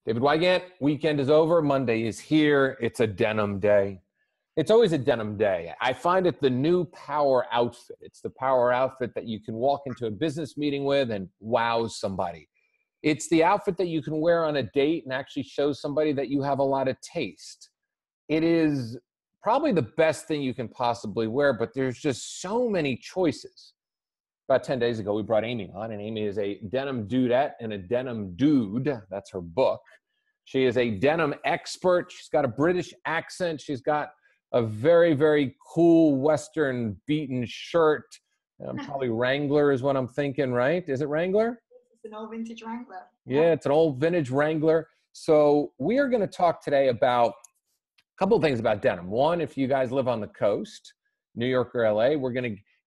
David Wygant, weekend is over. Monday is here. It's a denim day. It's always a denim day. I find it the new power outfit. It's the power outfit that you can walk into a business meeting with and wow somebody. It's the outfit that you can wear on a date and actually show somebody that you have a lot of taste. It is probably the best thing you can possibly wear, but there's just so many choices. About 10 days ago, we brought Amy on, and Amy is a denim dudette and a denim dude. That's her book. She is a denim expert. She's got a British accent. She's got a very, very cool Western beaten shirt. Probably Wrangler is what I'm thinking, right? Is it Wrangler? It's an old vintage Wrangler. Yeah, it's an old vintage Wrangler. So we are going to talk today about a couple of things about denim. One, if you guys live on the coast, New York or LA,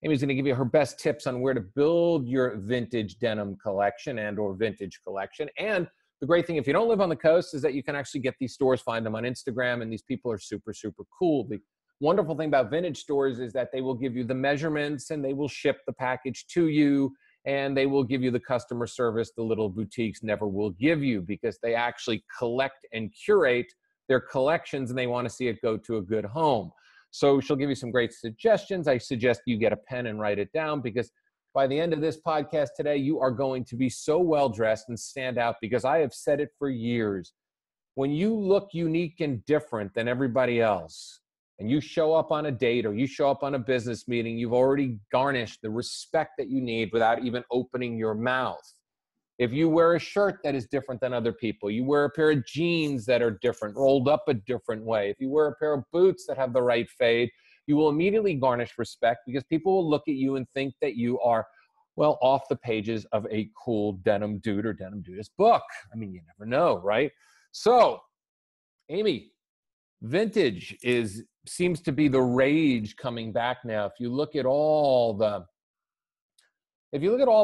Amy's going to give you her best tips on where to build your vintage denim collection and or vintage collection. And the great thing, if you don't live on the coast, is that you can actually get these stores, find them on Instagram, and these people are super, super cool. The wonderful thing about vintage stores is that they will give you the measurements and they will ship the package to you, and they will give you the customer service the little boutiques never will give you, because they actually collect and curate their collections and they want to see it go to a good home. So she'll give you some great suggestions. I suggest you get a pen and write it down, because by the end of this podcast today, you are going to be so well dressed and stand out, because I have said it for years. When you look unique and different than everybody else, and you show up on a date or you show up on a business meeting, you've already garnished the respect that you need without even opening your mouth. If you wear a shirt that is different than other people, you wear a pair of jeans that are different, rolled up a different way, if you wear a pair of boots that have the right fade, you will immediately garnish respect, because people will look at you and think that you are, well, off the pages of a cool denim dude or denim dudist book. I mean, you never know, right? So, Amy, vintage seems to be the rage coming back now. If you look at all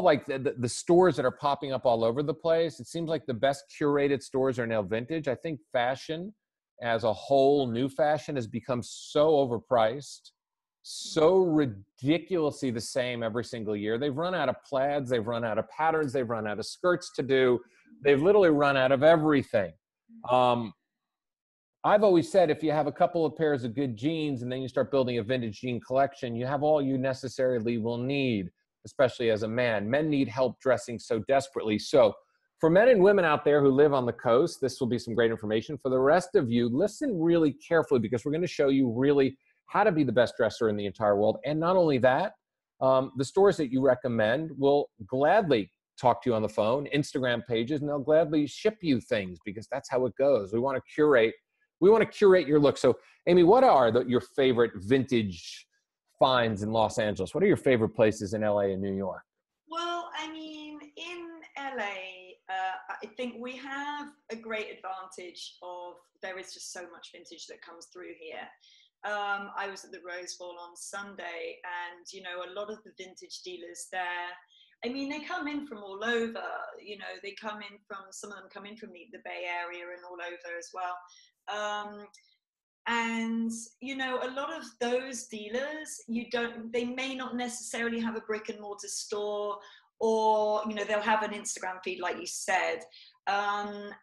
like the stores that are popping up all over the place, it seems like the best curated stores are now vintage. I think fashion as a whole, new fashion, has become so overpriced, so ridiculously the same every single year. They've run out of plaids, they've run out of patterns, they've run out of skirts to do. They've literally run out of everything. I've always said, if you have a couple of pairs of good jeans and then you start building a vintage jean collection, you have all you necessarily will need, especially as a man. Men need help dressing so desperately. So for men and women out there who live on the coast, this will be some great information. For the rest of you, listen really carefully, because we're going to show you really how to be the best dresser in the entire world. And not only that, the stores that you recommend will gladly talk to you on the phone, Instagram pages, and they'll gladly ship you things, because that's how it goes. We want to curate your look. So Amy, what are your favorite vintage finds in Los Angeles? What are your favorite places in LA and New York? Well, I mean, in LA, I think we have a great advantage of, there is just so much vintage that comes through here. I was at the Rose Bowl on Sunday, and, you know, a lot of the vintage dealers there, I mean, they come in from all over, you know, some of them come in from the Bay Area and all over as well. And, you know, a lot of those dealers, they may not necessarily have a brick and mortar store, or, you know, they'll have an Instagram feed, like you said. But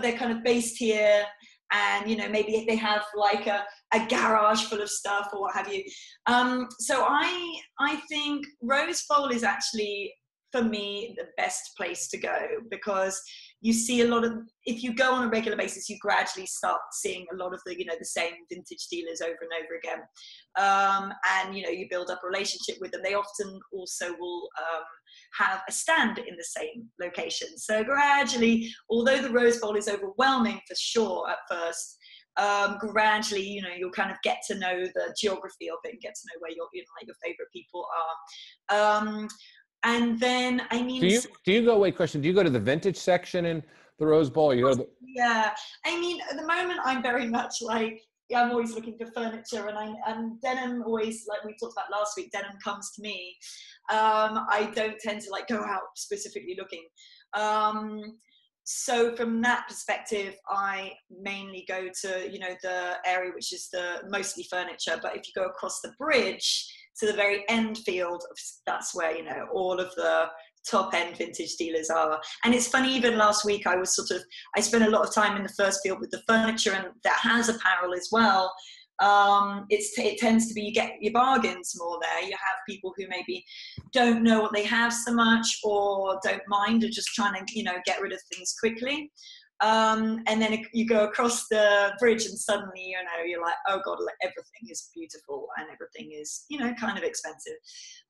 they're kind of based here, and, you know, maybe they have like a garage full of stuff or what have you. So I think Rose Bowl is actually, for me, the best place to go, because you see a lot of, if you go on a regular basis, you gradually start seeing a lot of the, you know, the same vintage dealers over and over again. And, you know, you build up a relationship with them. They often also will have a stand in the same location. So gradually, although the Rose Bowl is overwhelming for sure at first, gradually, you know, you'll kind of get to know the geography of it and get to know where your favorite people are. And then, I mean, do you go to the vintage section in the Rose Bowl? Yeah, I mean, at the moment, I'm very much like, I'm always looking for furniture, and denim always, like we talked about last week, denim comes to me. I don't tend to like go out specifically looking. So from that perspective, I mainly go to, you know, the area which is the mostly furniture. But if you go across the bridge to the very end field, that's where, you know, all of the top end vintage dealers are. And it's funny, even last week I spent a lot of time in the first field with the furniture, and that has apparel as well. It tends to be, you get your bargains more there. You have people who maybe don't know what they have so much, or don't mind, or just trying to, you know, get rid of things quickly. And then you go across the bridge and suddenly, you know, you're like, oh God, everything is beautiful and everything is, you know, kind of expensive.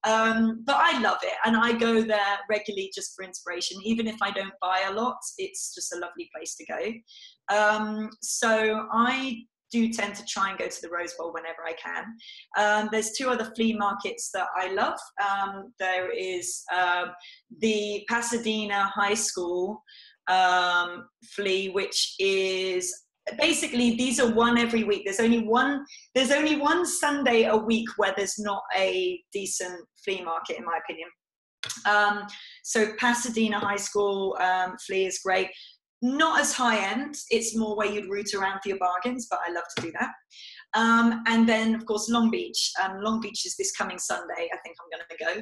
But I love it. And I go there regularly just for inspiration. Even if I don't buy a lot, it's just a lovely place to go. So I do tend to try and go to the Rose Bowl whenever I can. There's two other flea markets that I love. There is the Pasadena High School flea, which is basically, these are one every week. There's only one Sunday a week where there's not a decent flea market, in my opinion. So Pasadena High School flea is great. Not as high end, it's more where you'd root around for your bargains, but I love to do that. And then, of course, Long Beach. Long Beach is this coming Sunday. I think I'm going to go.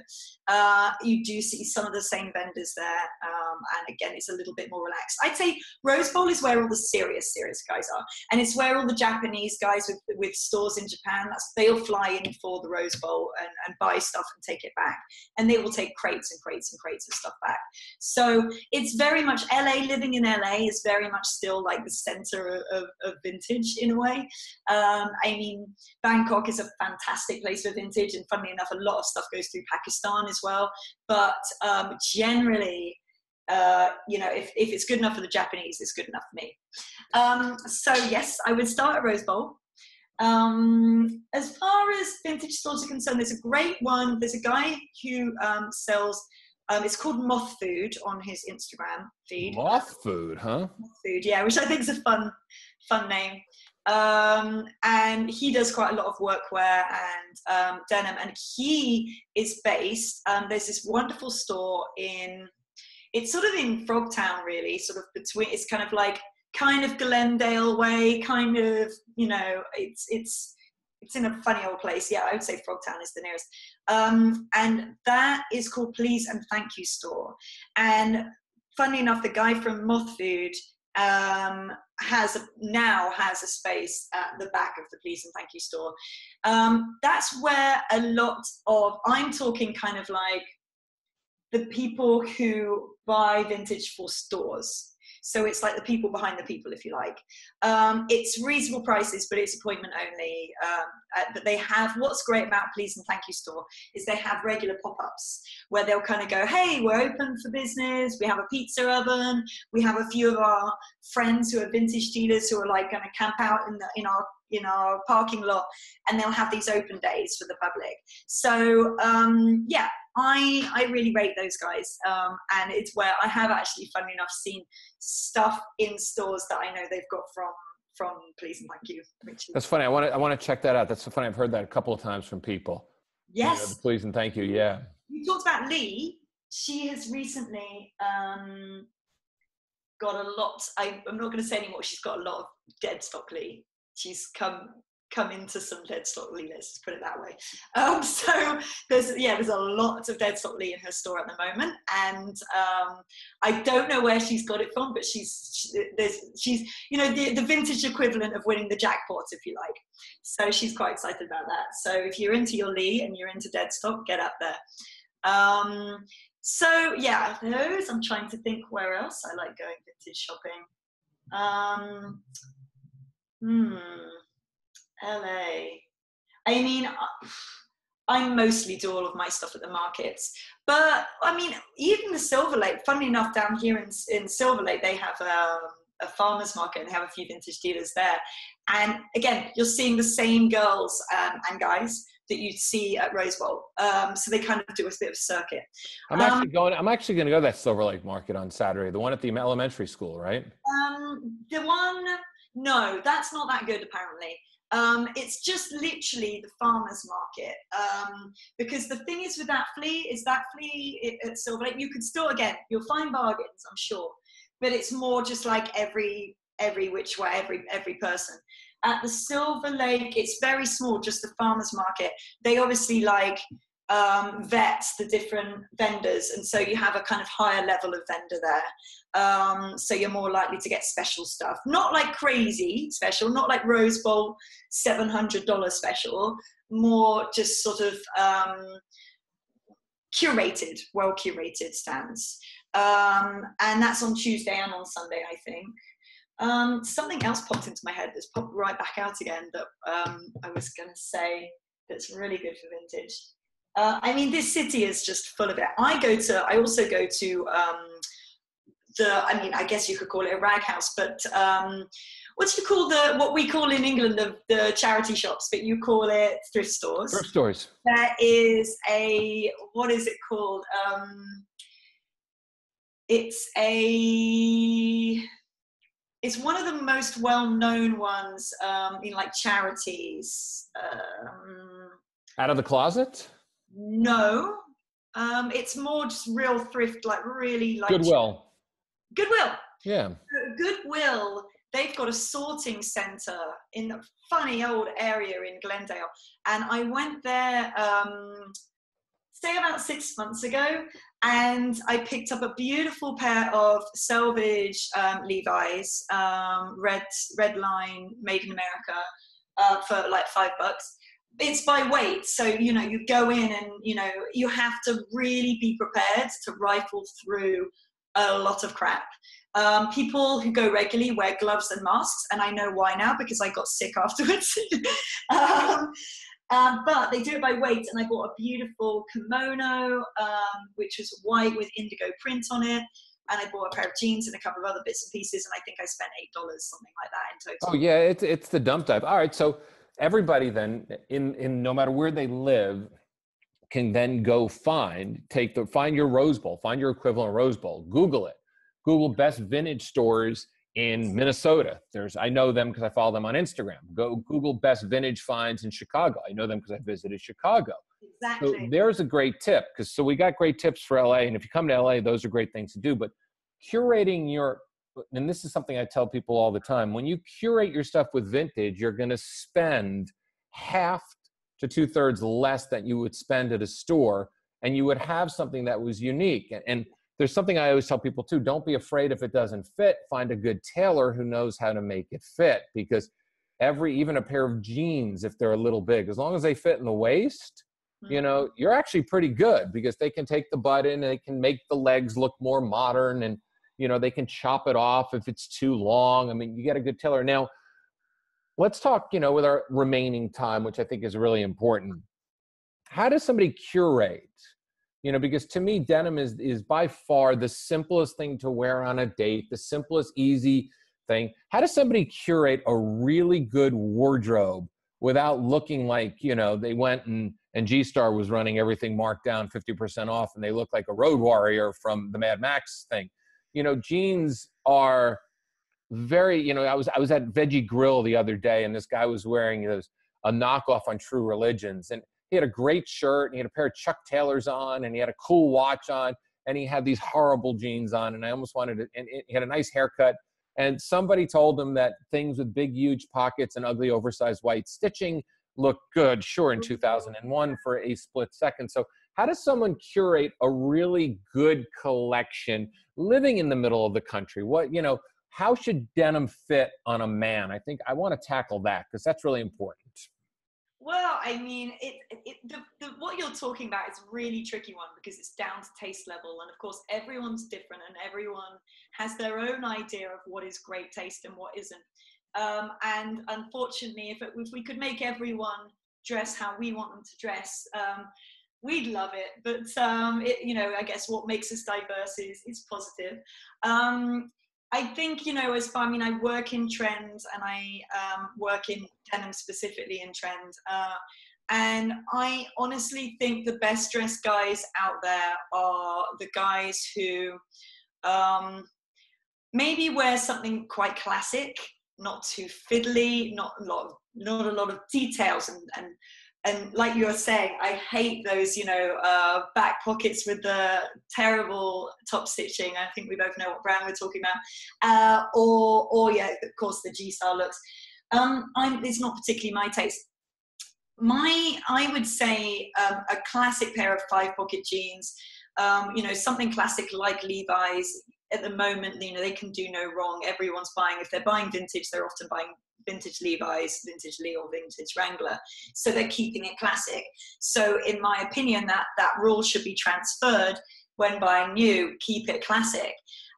You do see some of the same vendors there. And again, it's a little bit more relaxed. I'd say Rose Bowl is where all the serious guys are. And it's where all the Japanese guys with stores in Japan, they'll fly in for the Rose Bowl and buy stuff and take it back. And they will take crates and crates and crates of stuff back. So it's very much LA, living in LA is very much still like the center of vintage in a way. I mean, Bangkok is a fantastic place for vintage, and funnily enough, a lot of stuff goes through Pakistan as well. But generally, you know, if it's good enough for the Japanese, it's good enough for me. So yes, I would start at Rose Bowl. As far as vintage stores are concerned, there's a great one. There's a guy who sells, it's called Moth Food on his Instagram feed. Moth Food, huh? Moth Food, yeah, which I think is a fun name. And he does quite a lot of workwear and denim, and he is based, there's this wonderful store it's sort of in Frogtown, really, sort of between, it's kind of like, kind of Glendale way, kind of, you know, it's in a funny old place. Yeah, I would say Frogtown is the nearest. And that is called Please and Thank You Store. And funnily enough, the guy from Moth Food has a space at the back of the Please and Thank You Store. That's where a lot of, I'm talking kind of like the people who buy vintage for stores. So it's like the people behind the people, if you like. It's reasonable prices, but it's appointment only. But they have, what's great about Please and Thank You Store is they have regular pop-ups where they'll kind of go, hey, we're open for business. We have a pizza oven. We have a few of our friends who are vintage dealers who are like going to camp out in our parking lot, and they'll have these open days for the public. So yeah, I really rate those guys, and it's where I have actually, funnily enough, seen stuff in stores that I know they've got from Please and Thank You. That's funny. I want to check that out. That's so funny. I've heard that a couple of times from people. Yes. You know, Please and Thank You. Yeah. You talked about Lee. She has recently got a lot. I'm not going to say anymore. She's got a lot of Deadstock Lee. She's come into some Deadstock Lee, let's just put it that way. So there's a lot of Deadstock Lee in her store at the moment, and I don't know where she's got it from, but she's you know, the vintage equivalent of winning the jackpot, if you like. So she's quite excited about that. So if you're into your Lee and you're into Deadstock, get up there. So yeah, those. I'm trying to think where else I like going vintage shopping. LA. I mean, I mostly do all of my stuff at the markets, but I mean, even the Silver Lake, funnily enough, down here in Silver Lake, they have a farmer's market, and they have a few vintage dealers there. And again, you're seeing the same girls and guys that you'd see at Rose Bowl. So they kind of do a bit of a circuit. I'm actually going to go to that Silver Lake market on Saturday, the one at the elementary school, right? No, that's not that good, apparently. It's just literally the farmer's market. Because the thing is with that flea at Silver Lake, you could still, again, you'll find bargains, I'm sure, but it's more just like every which way, every person. At the Silver Lake, it's very small, just the farmer's market. They obviously like vets the different vendors, and so you have a kind of higher level of vendor there. So you're more likely to get special stuff, not like crazy special, not like Rose Bowl $700 special, more just sort of curated, well curated stands. And that's on Tuesday and on Sunday, I think. Something else popped into my head that's popped right back out again that I was going to say that's really good for vintage. I mean, this city is just full of it. I also go to I mean, I guess you could call it a rag house, but what do you call what we call in England the charity shops, but you call it thrift stores. Thrift stores. There is what is it called? It's one of the most well-known ones in like charities. Out of the closet? No, it's more just real thrift, like really like Goodwill. Goodwill. Yeah. Goodwill. They've got a sorting centre in a funny old area in Glendale, and I went there, say about 6 months ago, and I picked up a beautiful pair of selvage Levi's, red line, made in America, for like $5. It's by weight, so you know you go in and you have to really be prepared to rifle through a lot of crap. People who go regularly wear gloves and masks, and I know why now because I got sick afterwards. But they do it by weight, and I bought a beautiful kimono, which was white with indigo print on it, and I bought a pair of jeans and a couple of other bits and pieces, and I think I spent $8, something like that in total. Oh yeah, it's the dump dive. All right, so everybody then, in no matter where they live, can then go find your Rose Bowl, find your equivalent Rose Bowl, Google it. Google best vintage stores in Minnesota. I know them because I follow them on Instagram. Go Google best vintage finds in Chicago. I know them because I visited Chicago. Exactly. So there's a great tip, so we got great tips for LA, and if you come to LA, those are great things to do. But curating and this is something I tell people all the time, when you curate your stuff with vintage, you're going to spend half to 2/3 less than you would spend at a store, and you would have something that was unique. And there's something I always tell people too, don't be afraid if it doesn't fit, find a good tailor who knows how to make it fit, because even a pair of jeans, if they're a little big, as long as they fit in the waist, you're actually pretty good, because they can take the butt in and they can make the legs look more modern, and they can chop it off if it's too long. I mean, you get a good tailor. Now, let's talk, with our remaining time, which I think is really important. How does somebody curate? Because to me, denim is by far the simplest thing to wear on a date, the simplest, easy thing. How does somebody curate a really good wardrobe without looking like, they went and G-Star was running everything marked down 50% off and they look like a road warrior from the Mad Max thing? Jeans are very, I was at Veggie Grill the other day, and this guy was wearing a knockoff on True Religions, and he had a great shirt, and he had a pair of Chuck Taylors on, and he had a cool watch on, and he had these horrible jeans on, and I almost wanted to, and he had a nice haircut, and somebody told him that things with big, huge pockets and ugly, oversized white stitching look good, sure, in 2001 for a split second. So how does someone curate a really good collection living in the middle of the country? How should denim fit on a man? I think I want to tackle that because that's really important. Well, I mean, what you're talking about is a really tricky one because it's down to taste level. And of course, everyone's different and everyone has their own idea of what is great taste and what isn't. And unfortunately, if we could make everyone dress how we want them to dress, we'd love it. But, I guess what makes us diverse is positive. I think, I work in trends and I work in denim specifically in trend. And I honestly think the best dressed guys out there are the guys who maybe wear something quite classic, not too fiddly, not a lot of details. And like you were saying, I hate those, back pockets with the terrible top stitching. I think we both know what brand we're talking about. Or yeah, of course, the G-Star looks. It's not particularly my taste. I would say a classic pair of 5-pocket jeans, you know, something classic like Levi's. At the moment, you know, they can do no wrong. Everyone's buying, if they're buying vintage, they're often buying vintage Levi's, vintage Lee, or vintage Wrangler. So they're keeping it classic. So in my opinion, that rule should be transferred when buying new, keep it classic.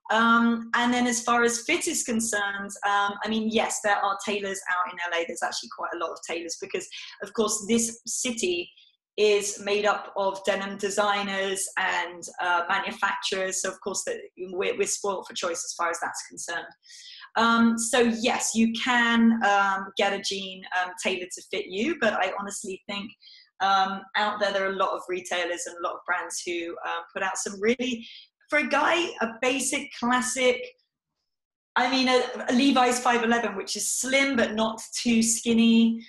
And then as far as fit is concerned, I mean, yes, there are tailors out in LA. There's actually quite a lot of tailors because, of course, this city is made up of denim designers and manufacturers. So, of course, we're spoiled for choice as far as that's concerned. So, yes, you can get a jean tailored to fit you, but I honestly think out there are a lot of retailers and a lot of brands who put out some really, for a guy, a basic classic, I mean, a Levi's 511, which is slim but not too skinny,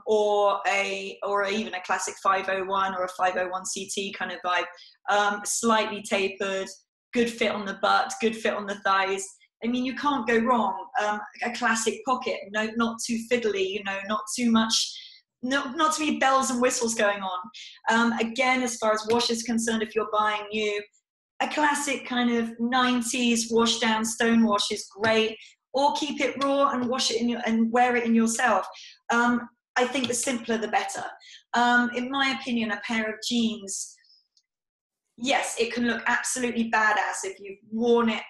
or even a classic 501 or a 501 CT kind of vibe, slightly tapered, good fit on the butt, good fit on the thighs. I mean, you can't go wrong. A classic pocket, no, not too fiddly, you know, not too much, not too many bells and whistles going on. Again, as far as wash is concerned, if you're buying new, a classic kind of 90s wash down stone wash is great, or keep it raw and wash it and wear it in yourself. I think the simpler the better. In my opinion, a pair of jeans, yes, it can look absolutely badass if you've worn it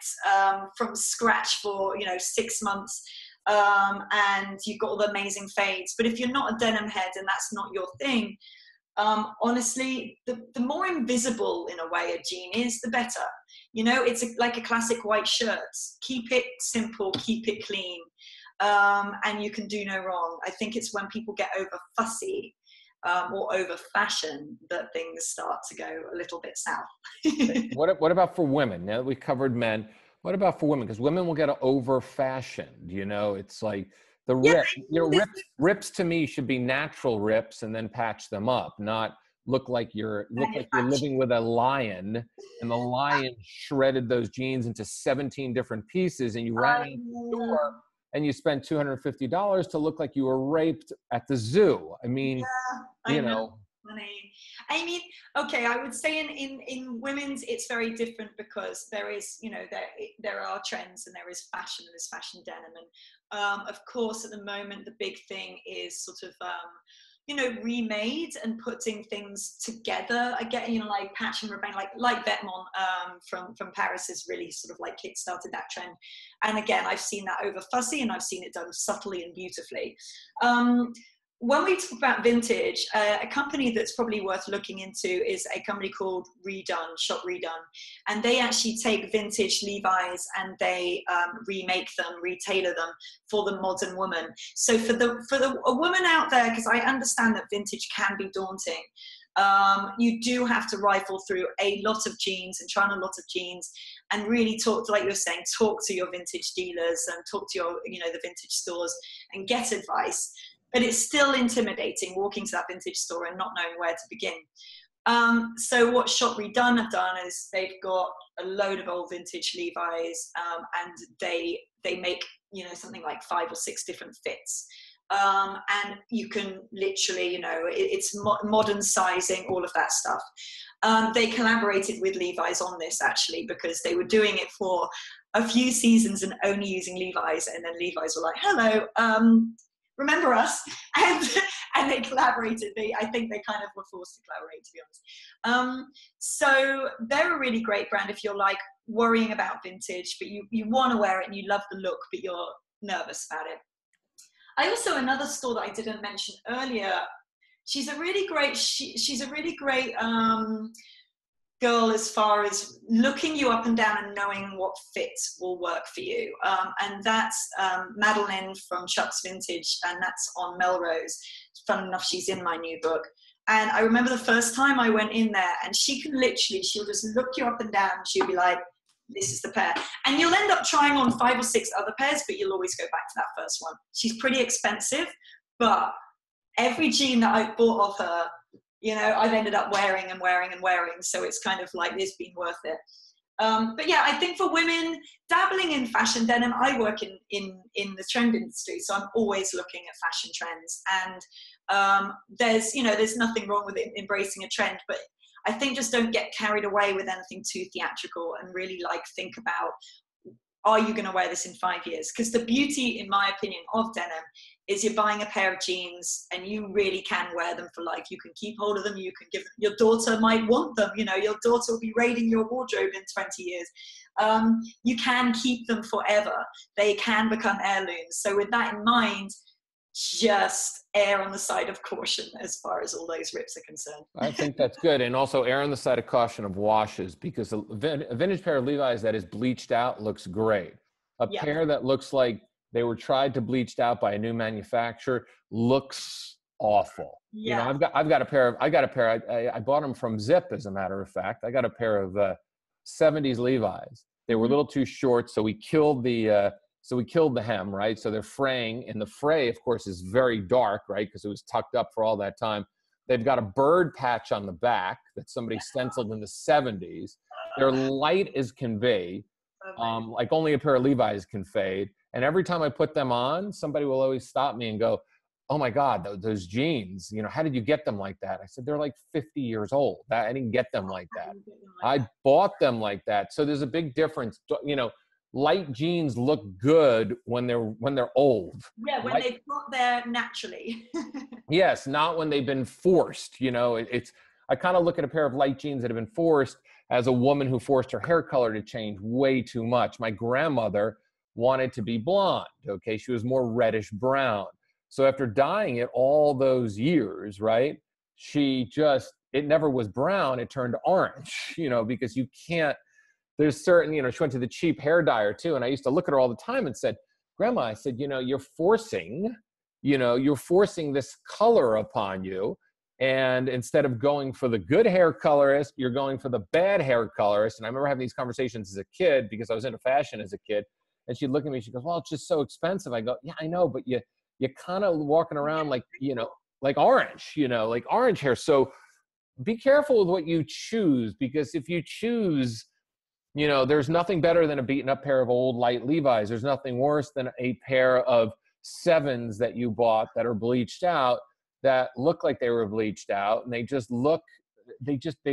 from scratch for 6 months, and you've got all the amazing fades. But if you're not a denim head and that's not your thing, honestly, the more invisible in a way a jean is, the better. You know, it's like a classic white shirt. Keep it simple, keep it clean, and you can do no wrong. I think it's when people get over fussy or over fashion that things start to go a little bit south. What about for women? Now that we covered men, what about for women? Because women will get over fashioned. You know, it's like the rip. Rips to me should be natural rips and then patch them up, not look like you're living with a lion, and the lion shredded those jeans into 17 different pieces, and you ran out the door and you spent $250 to look like you were raped at the zoo. I mean, you know. Funny. I mean, okay, I would say in women's it's very different because there is, there are trends and there is fashion and there's fashion denim, and of course at the moment the big thing is sort of remade and putting things together again, like patch and rebang, like Vetements from Paris has really sort of like kickstarted that trend. And again, I've seen that over fussy and I've seen it done subtly and beautifully. When we talk about vintage, a company that's probably worth looking into is a company called Shop Redone. And they actually take vintage Levi's and they remake them, retailor them for the modern woman. So for a woman out there, because I understand that vintage can be daunting, you do have to rifle through a lot of jeans and try on a lot of jeans and really talk to, like you were saying, talk to your vintage dealers and talk to your, the vintage stores and get advice. But it's still intimidating walking to that vintage store and not knowing where to begin. So what Shop Redone have done is they've got a load of old vintage Levi's, and they make something like 5 or 6 different fits, and you can literally it's modern sizing, all of that stuff. They collaborated with Levi's on this actually because they were doing it for a few seasons and only using Levi's, and then Levi's were like, hello, remember us, and they collaborated. I think they kind of were forced to collaborate, to be honest. So they're a really great brand if you're like worrying about vintage, but you want to wear it and you love the look, but you're nervous about it. I also, another store that I didn't mention earlier, she's a really great girl as far as looking you up and down and knowing what fit will work for you. And that's Madeline from Chuck's Vintage, and that's on Melrose. Fun enough, she's in my new book. And I remember the first time I went in there, and she'll just look you up and down, and she'll be like, this is the pair. And you'll end up trying on 5 or 6 other pairs, but you'll always go back to that first one. She's pretty expensive, but every jean that I've bought of her, I've ended up wearing and wearing and wearing. So it's kind of like, it's been worth it. But yeah, I think for women dabbling in fashion denim, I work in the trend industry, so I'm always looking at fashion trends. And there's nothing wrong with embracing a trend, but I think just don't get carried away with anything too theatrical, and really like think about, are you going to wear this in 5 years? Because the beauty, in my opinion, of denim is you're buying a pair of jeans and you really can wear them for life. You can keep hold of them. You can give them, your daughter might want them. You know, your daughter will be raiding your wardrobe in 20 years. You can keep them forever. They can become heirlooms. So with that in mind, just err on the side of caution as far as all those rips are concerned. I think that's good. And also err on the side of caution of washes, because a vintage pair of Levi's that is bleached out looks great. A pair that looks like they were tried to bleached out by a new manufacturer looks awful. You know, I got a pair, I bought them from Zip, as a matter of fact. I got a pair of 70s Levi's. They were a little too short, so we killed the hem, right? So they're fraying, and the fray, of course, is very dark, right? Because it was tucked up for all that time. They've got a bird patch on the back that somebody stenciled in the 70s. They're light as can be, like only a pair of Levi's can fade. And every time I put them on, somebody will always stop me and go, "Oh my God, those jeans, you know, how did you get them like that?" I said, "They're like 50 years old. I didn't get them like that. I bought them like that." So there's a big difference, you know. Light jeans look good when they're old. Yeah, when they've got there naturally. Yes, not when they've been forced. You know, I kind of look at a pair of light jeans that have been forced as a woman who forced her hair color to change way too much. My grandmother wanted to be blonde. Okay, she was more reddish brown. So after dyeing it all those years, right, it never was brown. It turned orange. You know, because you can't. There's certain, you know, she went to the cheap hair dyer too. And I used to look at her all the time and said, "Grandma," I said, "you know, you're forcing this color upon you. And instead of going for the good hair colorist, you're going for the bad hair colorist." And I remember having these conversations as a kid because I was into fashion as a kid. And she'd look at me, she goes, "Well, it's just so expensive." I go, "Yeah, I know, but you're kind of walking around like, you know, like orange, you know, like orange hair." So be careful with what you choose, because if you choose, you know, there's nothing better than a beaten up pair of old light Levi's. There's nothing worse than a pair of 7s that you bought that are bleached out, that look like they were bleached out, and they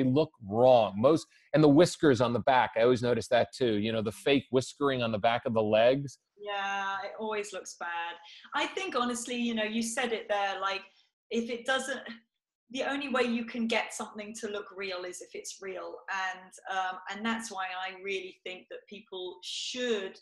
look wrong. And the whiskers on the back, I always notice that too. You know, the fake whiskering on the back of the legs. Yeah, it always looks bad. I think honestly, you know, you said it there, like if it doesn't, the only way you can get something to look real is if it's real. And that's why I really think that people should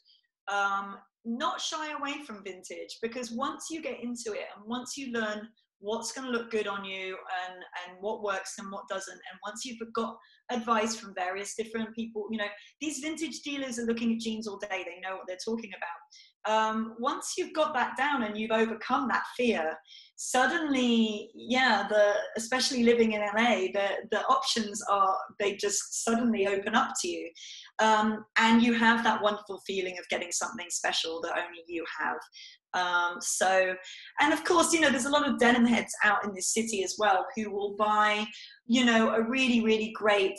not shy away from vintage, because once you get into it and once you learn what's going to look good on you and what works and what doesn't, and once you've got advice from various different people, you know, these vintage dealers are looking at jeans all day. They know what they're talking about. Once you've got that down and you've overcome that fear, suddenly, especially living in LA, the options they just suddenly open up to you. And you have that wonderful feeling of getting something special that only you have. And of course, you know, there's a lot of denim heads out in this city as well who will buy, you know, a really, really great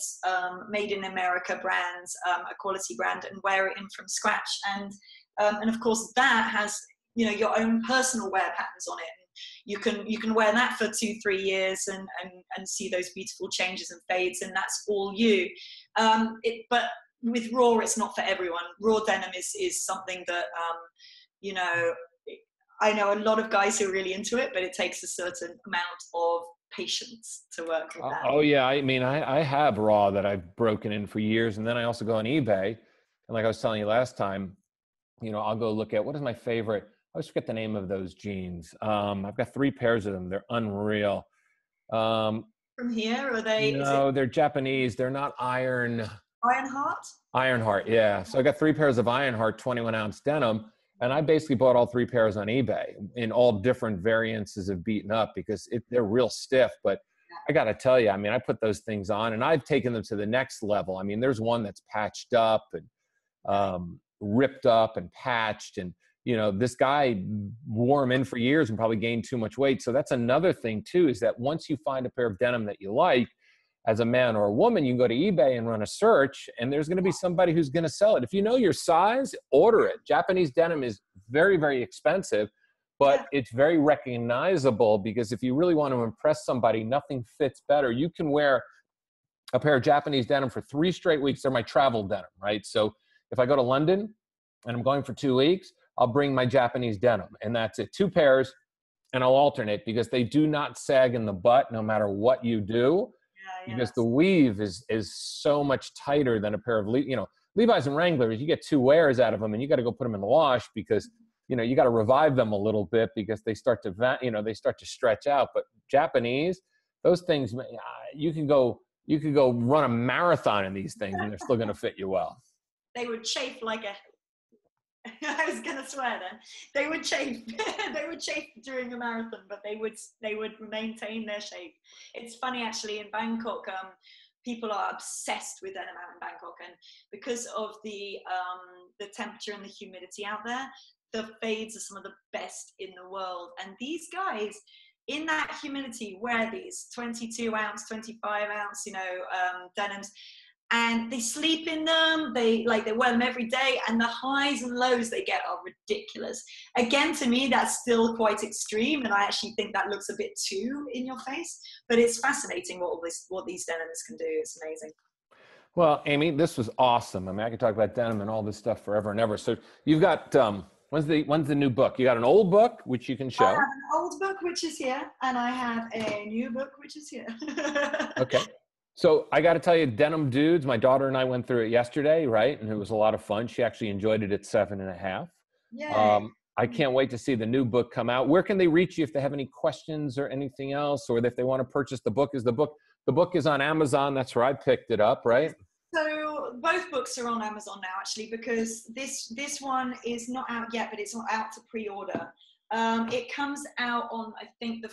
made in America brand, a quality brand, and wear it in from scratch. And of course that has, you know, your own personal wear patterns on it. And you can wear that for 2-3 years and see those beautiful changes and fades, and that's all you. But with raw, it's not for everyone. Raw denim is something that, you know, I know a lot of guys who are really into it, but it takes a certain amount of patience to work with that. Oh yeah, I mean, I have raw that I've broken in for years, and then I also go on eBay, and like I was telling you last time, you know, I'll go look at what is my favorite. I always forget the name of those jeans. I've got 3 pairs of them. They're unreal. From here, are they? No, they're Japanese. They're not Ironheart. Ironheart, yeah. So I got 3 pairs of Ironheart 21-ounce denim. And I basically bought all 3 pairs on eBay in all different variances of beaten up, because they're real stiff. But I got to tell you, I mean, I put those things on and I've taken them to the next level. I mean, there's one that's patched up and ripped up and patched. And, you know, this guy wore them in for years and probably gained too much weight. So that's another thing too, is that once you find a pair of denim that you like, as a man or a woman, you can go to eBay and run a search, and there's going to be somebody who's going to sell it. If you know your size, order it. Japanese denim is very, very expensive, but it's very recognizable, because if you really want to impress somebody, nothing fits better. You can wear a pair of Japanese denim for 3 straight weeks. They're my travel denim, right? So if I go to London and I'm going for 2 weeks, I'll bring my Japanese denim, and that's it. 2 pairs, and I'll alternate, because they do not sag in the butt no matter what you do. Because the weave is so much tighter than a pair of, Levi's and Wranglers. You get 2 wears out of them, and you got to go put them in the wash, because, you got to revive them a little bit, because they start to stretch out. But Japanese, those things, you can go run a marathon in these things, and they're still going to fit you well. They would chafe like a, I was going to swear then. They would chafe. They would chafe during a marathon, but they would maintain their shape. It's funny, actually, in Bangkok, people are obsessed with denim out in Bangkok, and because of the temperature and the humidity out there, the fades are some of the best in the world. And these guys, in that humidity, wear these 22 ounce, 25 ounce, denims. And they sleep in them, they wear them every day, and the highs and lows they get are ridiculous. Again, to me, that's still quite extreme, and I actually think that looks a bit too in your face, but it's fascinating what these denims can do. It's amazing. Well, Amy, this was awesome. I mean, I could talk about denim and all this stuff forever and ever. So you've got, when's the new book? You got an old book, which you can show. I have an old book, which is here, and I have a new book, which is here. Okay. So I got to tell you, Denim Dudes, my daughter and I went through it yesterday, right? And it was a lot of fun. She actually enjoyed it at 7.5. Yay. I can't wait to see the new book come out. Where can they reach you if they have any questions or anything else, or if they want to purchase the book? The book is on Amazon. That's where I picked it up, right? So both books are on Amazon now, actually, because this one is not out yet, but it's not out to pre-order. It comes out on, I think, the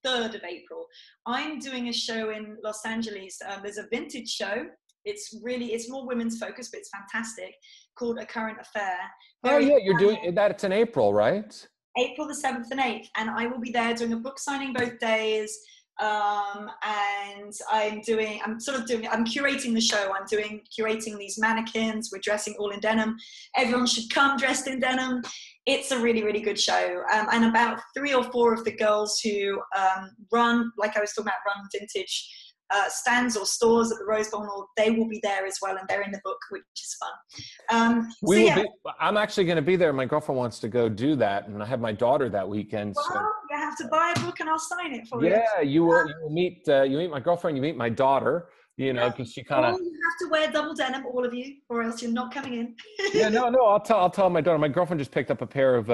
3rd of April. I'm doing a show in Los Angeles. There's a vintage show. It's more women's focused, but it's fantastic, called A Current Affair. Oh yeah, you're doing that. It's in April, right? April the 7th and 8th. And I will be there doing a book signing both days. And I'm curating the show. I'm curating these mannequins. We're dressing all in denim. Everyone should come dressed in denim. It's a really, really good show. And about 3 or 4 of the girls who run, like I was talking about, run vintage stands or stores at the Rose Bowl, they will be there as well, and they're in the book, which is fun. I'm actually going to be there. My girlfriend wants to go do that, and I have my daughter that weekend. Well, so you have to buy a book, and I'll sign it for you. Yeah, you will meet my girlfriend. You meet my daughter. Because she kind of. You have to wear double denim, all of you, or else you're not coming in. Yeah, no. I'll tell my daughter. My girlfriend just picked up a pair of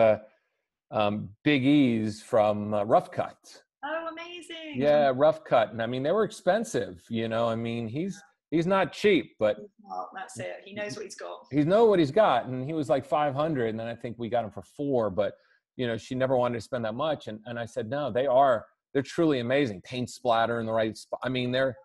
Big E's from Rough Cut. Oh, amazing! Yeah, Rough Cut, and I mean they were expensive. I mean he's not cheap, but he's not, that's it. He knows what he's got. He knows what he's got, and he was like 500, and then I think we got him for 4. But she never wanted to spend that much, and I said no, they're truly amazing. Paint splatter in the right spot. I mean they're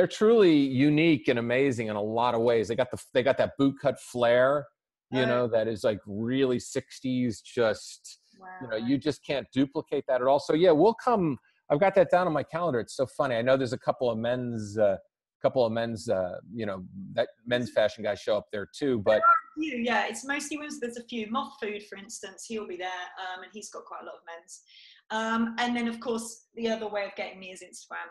truly unique and amazing in a lot of ways. They got that boot cut flare, that is like really 60s. Just wow. You just can't duplicate that at all. So yeah, we'll come. I've got that down on my calendar. It's so funny. I know there's a couple of men's that men's fashion guys show up there too. But yeah, it's mostly women's. There's a few. Moth Food, for instance, he'll be there, and he's got quite a lot of men's. And then, of course, the other way of getting me is Instagram.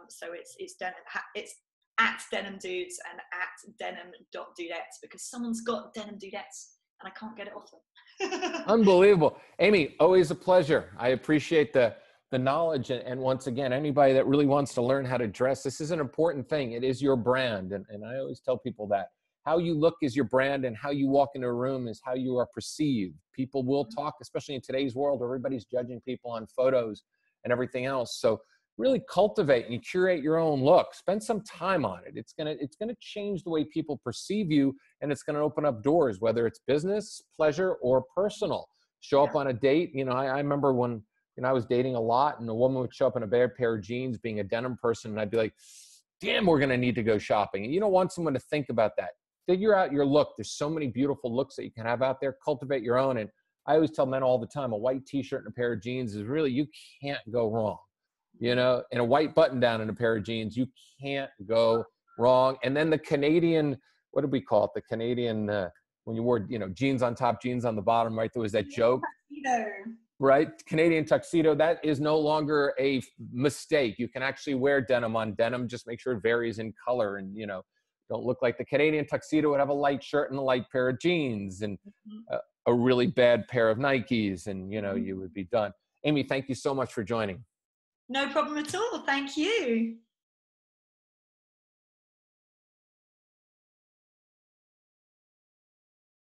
So it's at Denim Dudes and at denim.dudettes, because someone's got Denim Dudettes and I can't get it off them. Unbelievable. Amy, always a pleasure. I appreciate the knowledge. And once again, anybody that really wants to learn how to dress, this is an important thing. It is your brand. And I always tell people that. How you look is your brand, and how you walk into a room is how you are perceived. People will talk, especially in today's world, everybody's judging people on photos and everything else. So really cultivate and curate your own look. Spend some time on it. It's gonna change the way people perceive you, and it's gonna open up doors, whether it's business, pleasure, or personal. Show up on a date. I remember when I was dating a lot, and a woman would show up in a bad pair of jeans, being a denim person, and I'd be like, damn, we're gonna need to go shopping. And you don't want someone to think about that. Figure out your look. There's so many beautiful looks that you can have out there. Cultivate your own. And I always tell men all the time, a white t-shirt and a pair of jeans is really, you can't go wrong. you know, and a white button down in a pair of jeans. You can't go wrong. And then the Canadian, what did we call it? The Canadian, when you wore, you know, jeans on top, jeans on the bottom, right? There was that joke, right? Canadian tuxedo. That is no longer a mistake. You can actually wear denim on denim. Just make sure it varies in color and, you know, don't look like the Canadian tuxedo would have a light shirt and a light pair of jeans and a really bad pair of Nikes, and, you know, you would be done. Amy, thank you so much for joining. No problem at all. Thank you.